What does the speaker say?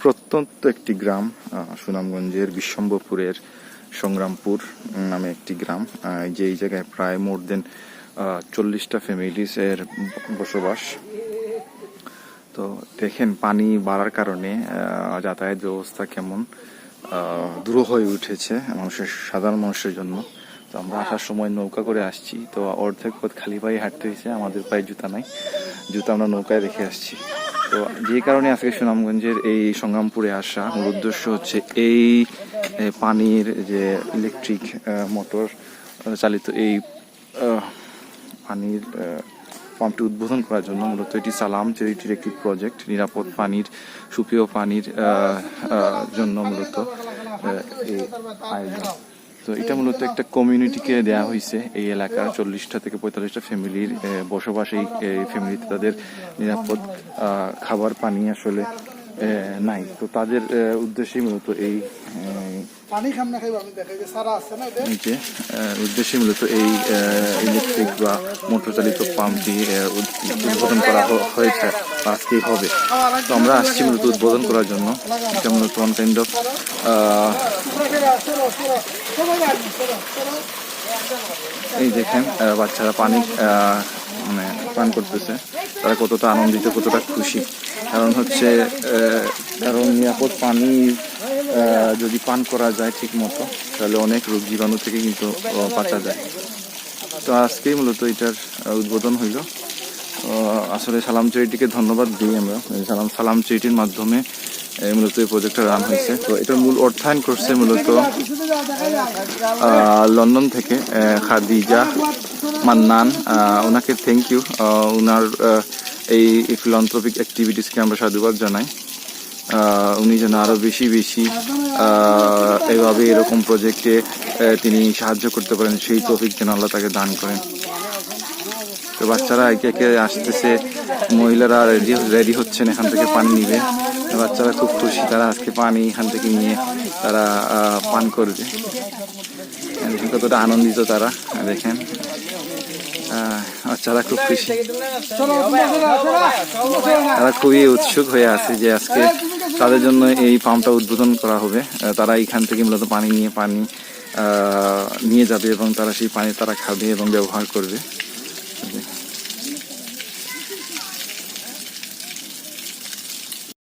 প্রত্যন্ত একটি গ্রাম, সুনামগঞ্জের বিশ্বম্ভরপুরের সংগ্রামপুর নামে একটি গ্রাম। এই জায়গায় প্রায় মোর দেন 40টা ফ্যামিলিস এর বসবাস। তো দেখেন পানি বাড়ার কারণে যাতায়াত ব্যবস্থা কেমন দুরূহ হয়ে উঠেছে সাধারণ মানুষের জন্য। তো আমরা আসার সময় নৌকা করে আসছি, তো অর্ধেক পথ খালি পায়ে হাঁটতে হয়েছে, আমাদের পায়ে জুতা নাই, জুতা আমরা নৌকায় রেখে আসছি। তো যে কারণে আজকে সুনামগঞ্জের এই সংগ্রামপুরে আসা মূল উদ্দেশ্য হচ্ছে এই পানির যে ইলেকট্রিক মোটর চালিত এই পানির পাম্পটি উদ্বোধন করার জন্য। মূলত এটি সালাম চ্যারিটির একটি প্রজেক্ট, নিরাপদ পানির, সুপেয় পানির জন্য মূলত এই আয়োজন। তো এটা মূলত একটা কমিউনিটিকে দেওয়া হয়েছে, এই এলাকার 40টা থেকে 45টা ফ্যামিলির বসবাস। এই ফ্যামিলিতে তাদের নিরাপদ খাবার পানি আসলে নাই, তো তাদের উদ্দেশ্যেই মূলত এই উদ্দেশ্যে মূলত এই ইলেকট্রিক বা মোটর চালিত পাম্পটি উদ্বোধন করা হয়েছে, আজকেই হবে। তো আমরা আসছি মূলত উদ্বোধন করার জন্য। এটা মূলত ওয়ান কাইন্ড অফ এই দেখেন বাচ্চারা পানি মানে পান করতেছে, তারা কতটা আনন্দিত, কতটা খুশি। কারণ হচ্ছে কারণ নিরাপদ পানি যদি পান করা যায় ঠিক মতো, তাহলে অনেক রোগ জীবাণু থেকে কিন্তু বাঁচা যায়। তো আজকেই মূলত এটার উদ্বোধন হইল। আসলে সালাম চ্যারিটিকে ধন্যবাদ দিই আমরা। সালাম চ্যারিটির মাধ্যমে মূলত এই প্রজেক্টটা রান হয়েছে। তো এটার মূল অর্থায়ন করছে মূলত লন্ডন থেকে খাদিজা মান্নান, ওনাকে থ্যাংক ইউ। ওনার এই ফিলান্থ্রপিক অ্যাক্টিভিটিসকে আমরা সাধুবাদ জানাই। উনি যেন আরো বেশি এইভাবে এরকম প্রজেক্টে তিনি সাহায্য করতে পারেন, সেই তৌফিক যেন আল্লাহ তাকে দান করেন। তো বাচ্চারা একে একে আসতেছে, মহিলারা রেডি হচ্ছেন এখান থেকে পানি নিবে। বাচ্চারা খুব খুশি, তারা আজকে পানি এখান থেকে নিয়ে তারা পান করবে। কতটা আনন্দিত তারা, দেখেন বাচ্চারা খুব খুশি, তারা খুবই উৎসুক হয়ে আছে যে আজকে তাদের জন্য এই পাম্পটা উদ্বোধন করা হবে। তারা এখান থেকে মূলত পানি নিয়ে যাবে এবং তারা সেই পানি তারা খাবে এবং ব্যবহার করবে।